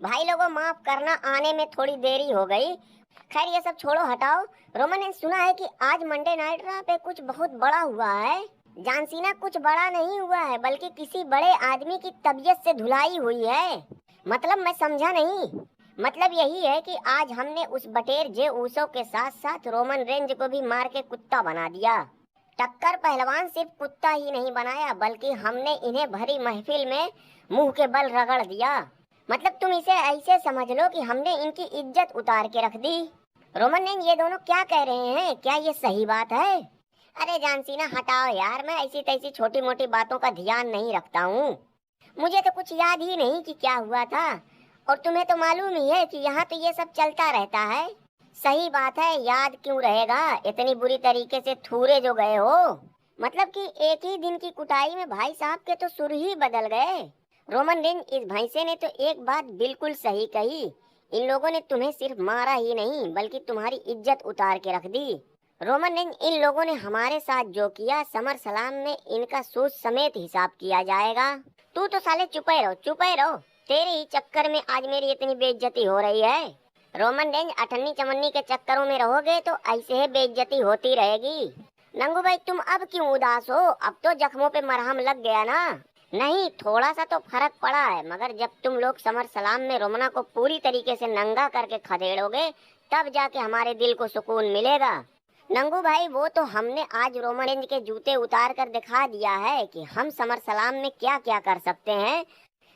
भाई लोगों माफ करना, आने में थोड़ी देरी हो गई। खैर ये सब छोड़ो, हटाओ। रोमन ने सुना है कि आज मंडे नाइट रहा पे कुछ बहुत बड़ा हुआ है। जानसीना, कुछ बड़ा नहीं हुआ है बल्कि किसी बड़े आदमी की तबीयत से धुलाई हुई है। मतलब मैं समझा नहीं। मतलब यही है कि आज हमने उस बटेर जे ऊसो के साथ साथ रोमन रेंज को भी मार के कुत्ता बना दिया। टक्कर पहलवान सिर्फ कुत्ता ही नहीं बनाया बल्कि हमने इन्हें भरी महफिल में मुंह के बल रगड़ दिया। मतलब तुम इसे ऐसे समझ लो कि हमने इनकी इज्जत उतार के रख दी। रोमन ने ये दोनों क्या कह रहे हैं, क्या ये सही बात है? अरे जानसीना हटाओ यार, मैं ऐसी तैसी छोटी मोटी बातों का ध्यान नहीं रखता हूँ। मुझे तो कुछ याद ही नहीं कि क्या हुआ था, और तुम्हें तो मालूम ही है कि यहाँ तो ये सब चलता रहता है। सही बात है, याद क्यों रहेगा, इतनी बुरी तरीके से थूरे जो गए हो। मतलब कि एक ही दिन की कुटाई में भाई साहब के तो सुर ही बदल गए। रोमन रेंज, इस भैंसे ने तो एक बात बिल्कुल सही कही। इन लोगों ने तुम्हें सिर्फ मारा ही नहीं बल्कि तुम्हारी इज्जत उतार के रख दी। रोमन रेंज, इन लोगों ने हमारे साथ जो किया, समर सलाम में इनका सूद समेत हिसाब किया जाएगा। तू तो साले चुपे रहो, चुपे रहो। तेरे ही चक्कर में आज मेरी इतनी बेइज्जती हो रही है। रोमन रेंज, अठन्नी चमन्नी के चक्करों में रहोगे तो ऐसे ही बेइज्जती होती रहेगी। नंगू भाई, तुम अब क्यों उदास हो? अब तो जख्मों पे मरहम लग गया ना। नहीं, थोड़ा सा तो फर्क पड़ा है, मगर जब तुम लोग समर सलाम में रोमना को पूरी तरीके से नंगा करके खदेड़ोगे तब जाके हमारे दिल को सुकून मिलेगा। नंगू भाई, वो तो हमने आज रोमन रेंज के जूते उतार कर दिखा दिया है कि हम समर सलाम में क्या क्या कर सकते हैं।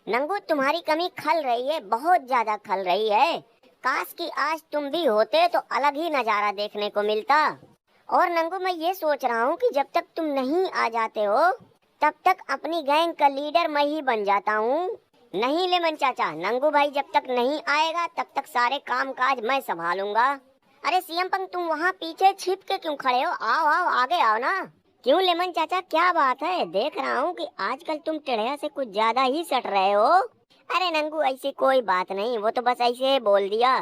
नंगू, तुम्हारी कमी खल रही है, बहुत ज्यादा खल रही है। काश कि आज तुम भी होते तो अलग ही नजारा देखने को मिलता। और नंगू, मैं ये सोच रहा हूँ कि जब तक तुम नहीं आ जाते हो तब तक अपनी गैंग का लीडर मैं ही बन जाता हूँ। नहीं लेमन चाचा, नंगू भाई जब तक नहीं आएगा तब तक सारे काम काज मैं संभालूंगा। अरे सीएम पंग, तुम वहाँ पीछे छिप के क्यों खड़े हो? आओ आओ, आगे आओ ना। क्यों लेमन चाचा, क्या बात है? देख रहा हूँ कि आजकल तुम टेढ़िया से कुछ ज्यादा ही सट रहे हो। अरे नंगू, ऐसी कोई बात नहीं, वो तो बस ऐसे ही बोल दिया।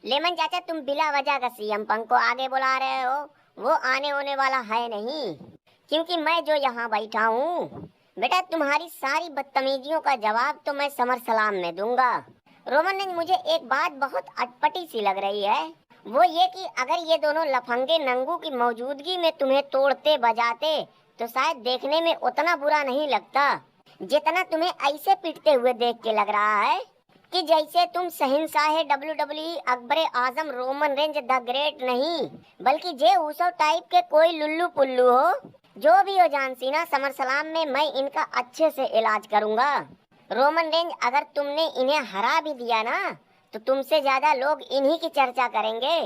लेमन चाचा, तुम बिला वजह का सीएम पंग को आगे बुला रहे हो। वो आने होने वाला है नहीं, क्योंकि मैं जो यहाँ बैठा हूँ। बेटा, तुम्हारी सारी बदतमीजियों का जवाब तो मैं समर सलाम में दूंगा। रोमन ने, मुझे एक बात बहुत अटपटी सी लग रही है, वो ये कि अगर ये दोनों लफंगे नंगू की मौजूदगी में तुम्हें तोड़ते बजाते तो शायद देखने में उतना बुरा नहीं लगता जितना तुम्हें ऐसे पीटते हुए देख के लग रहा है कि जैसे तुम शहंशाह WWE अकबरे आजम रोमन रेंज द ग्रेट नहीं बल्कि जे ऊसो टाइप के कोई लुल्लू पुल्लू हो। जो भी हो जानसीना, समर सलाम में मैं इनका अच्छे से इलाज करूंगा। रोमन रेंज, अगर तुमने इन्हें हरा भी दिया ना तो तुमसे ज्यादा लोग इन्हीं की चर्चा करेंगे।